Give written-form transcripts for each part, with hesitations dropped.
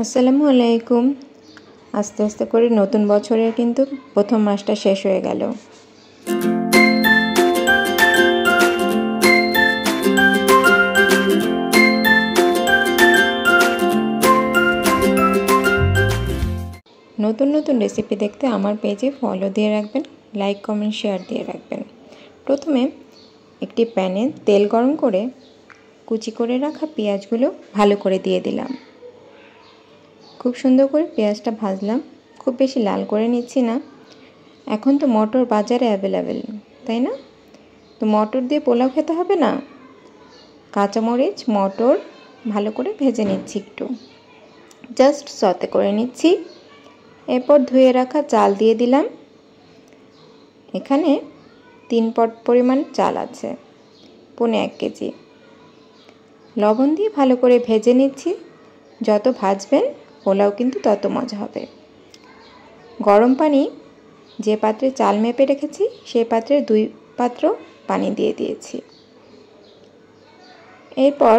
আসসালামু আলাইকুম। আস্তে আস্তে করে নতুন বছরের কিন্তু প্রথম মাসটা শেষ হয়ে গেল। নতুন নতুন রেসিপি দেখতে আমার পেজে ফলো দিয়ে রাখবেন, লাইক কমেন্ট শেয়ার দিয়ে রাখবেন। প্রথমে একটি প্যানে তেল গরম করে কুচি করে রাখা পেঁয়াজগুলো ভালো করে দিয়ে দিলাম। খুব সুন্দর করে পেঁয়াজটা ভাজলাম, খুব বেশি লাল করে নিচ্ছি না। এখন তো মটর বাজারে অ্যাভেলেবেল, তাই না? তো মটর দিয়ে পোলাও খেতে হবে না, কাঁচামরিচ মটর ভালো করে ভেজে নিচ্ছি, একটু জাস্ট সতে করে নিচ্ছি। এরপর ধুয়ে রাখা চাল দিয়ে দিলাম। এখানে 3 পট পরিমাণ চাল আছে, 1.5 কেজি। লবণ দিয়ে ভালো করে ভেজে নিচ্ছি। যত ভাজবেন পোলাও কিন্তু তত মজা হবে। গরম পানি যে পাত্রে চাল মেপে রেখেছি সেই পাত্রে 2 পাত্র পানি দিয়ে দিয়েছি। এরপর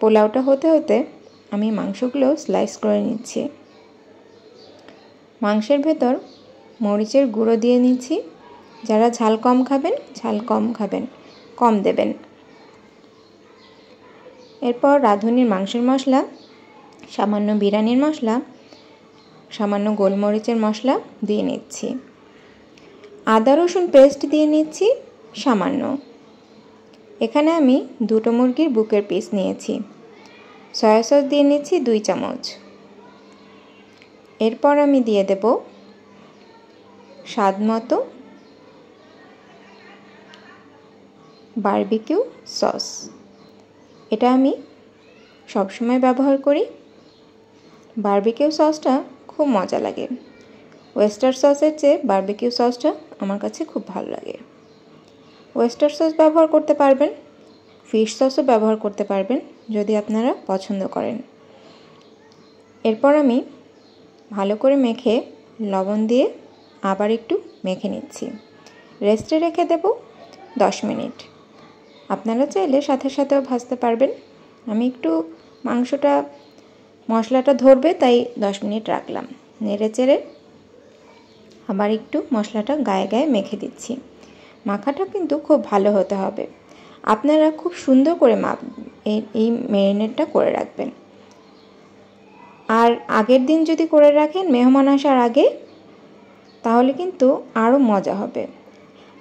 পোলাওটা হতে হতে আমি মাংসগুলো স্লাইস করে নিচ্ছি। মাংসের ভেতর মরিচের গুঁড়ো দিয়ে নিচ্ছি। যারা ঝাল কম খাবেন, ঝাল কম খাবেন, কম দেবেন। এরপর রাঁধুনির মাংসের মশলা, সামান্য বিরিয়ানির মশলা, সামান্য গোলমরিচের মশলা দিয়ে নিচ্ছি। আদা রসুন পেস্ট দিয়ে নিচ্ছি সামান্য। এখানে আমি 2টো মুরগির বুকের পিস নিয়েছি। সয়া সস দিয়ে নিচ্ছি 2 চামচ। এরপর আমি দিয়ে দেব স্বাদ মতো বারবিকিউ সস। এটা আমি সবসময় ব্যবহার করি। বারবিকিউ সসটা খুব মজা লাগে। ওয়েস্টার সসের চেয়ে বারবিকিউ সসটা আমার কাছে খুব ভালো লাগে। ওয়েস্টার সস ব্যবহার করতে পারবেন, ফিশ সসও ব্যবহার করতে পারবেন যদি আপনারা পছন্দ করেন। এরপর আমি ভালো করে মেখে লবণ দিয়ে আবার একটু মেখে নিচ্ছি। রেস্টে রেখে দেব 10 মিনিট। আপনারা চাইলে সাথে সাথেও ভাজতে পারবেন। আমি একটু মাংসটা মশলাটা ধরবে তাই 10 মিনিট রাখলাম। নেড়ে চেড়ে আবার একটু মশলাটা গায়ে গায়ে মেখে দিচ্ছি। মাখাটা কিন্তু খুব ভালো হতে হবে। আপনারা খুব সুন্দর করে এই ম্যারিনেটটা করে রাখবেন। আর আগের দিন যদি করে রাখেন মেহমান আসার আগে, তাহলে কিন্তু আরও মজা হবে।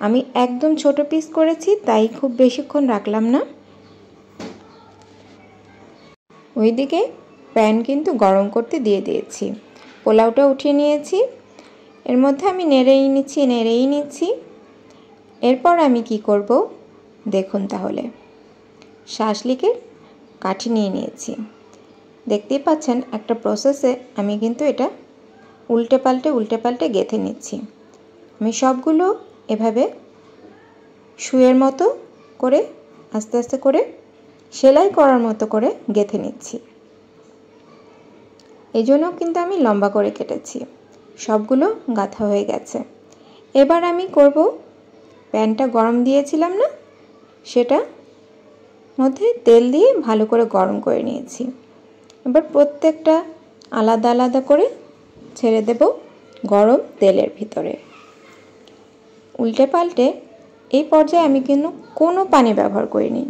আমি একদম ছোট পিস করেছি তাই খুব বেশিক্ষণ রাখলাম না। ওইদিকে প্যান কিন্তু গরম করতে দিয়ে দিয়েছি। পোলাওটা উঠিয়ে নিয়েছি। এর মধ্যে আমি নেড়েই নিচ্ছি। এরপর আমি কি করব দেখুন তাহলে। শাসলিকের কাঠি নিয়ে নিয়েছি। দেখতেই পাচ্ছেন একটা প্রসেসে আমি কিন্তু এটা উল্টে পাল্টে গেঁথে নিচ্ছি। আমি সবগুলো এভাবে সুয়ের মতো করে আস্তে আস্তে করে সেলাই করার মতো করে গেঁথে নিচ্ছি। এই জন্য কিন্তু আমি লম্বা করে কেটেছি। সবগুলো গাঁথা হয়ে গেছে। এবার আমি করব, প্যানটা গরম দিয়েছিলাম না, সেটা মধ্যে তেল দিয়ে ভালো করে গরম করে নিয়েছি। এবার প্রত্যেকটা আলাদা আলাদা করে ছেড়ে দেব গরম তেলের ভিতরে। উল্টে পাল্টে এই পর্যায়ে আমি কিন্তু কোনো পানি ব্যবহার করিনি।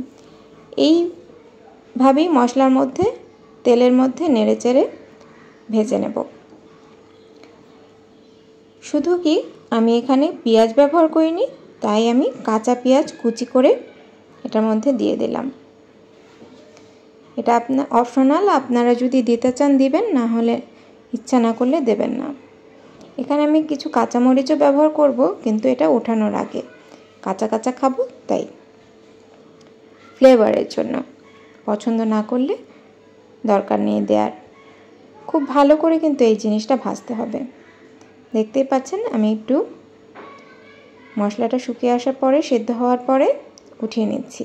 এইভাবেই মশলার মধ্যে তেলের মধ্যে নেড়ে চেড়ে ভেজে নেব। শুধু কি আমি এখানে পেঁয়াজ ব্যবহার করিনি, তাই আমি কাঁচা পেঁয়াজ কুচি করে এটার মধ্যে দিয়ে দিলাম। এটা আপনার অপশনাল, আপনারা যদি দিতে চান দিবেন, না হলে ইচ্ছা না করলে দেবেন না। এখানে আমি কিছু কাঁচামরিচও ব্যবহার করব, কিন্তু এটা ওঠানোর আগে কাঁচা কাঁচা খাবো তাই, ফ্লেভারের জন্য। পছন্দ না করলে দরকার নেই দেওয়ার। খুব ভালো করে কিন্তু এই জিনিসটা ভাজতে হবে। দেখতেই পাচ্ছেন আমি একটু মশলাটা শুকিয়ে আসার পরে, সেদ্ধ হওয়ার পরে উঠিয়ে নিচ্ছি।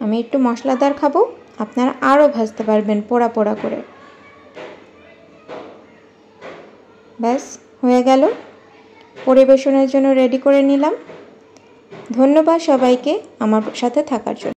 আমি একটু মশলাদার খাবো, আপনারা আরও ভাজতে পারবেন পোড়া পোড়া করে। ব্যাস হয়ে গেল, পরিবেশনের জন্য রেডি করে নিলাম। ধন্যবাদ সবাইকে আমার সাথে থাকার জন্য।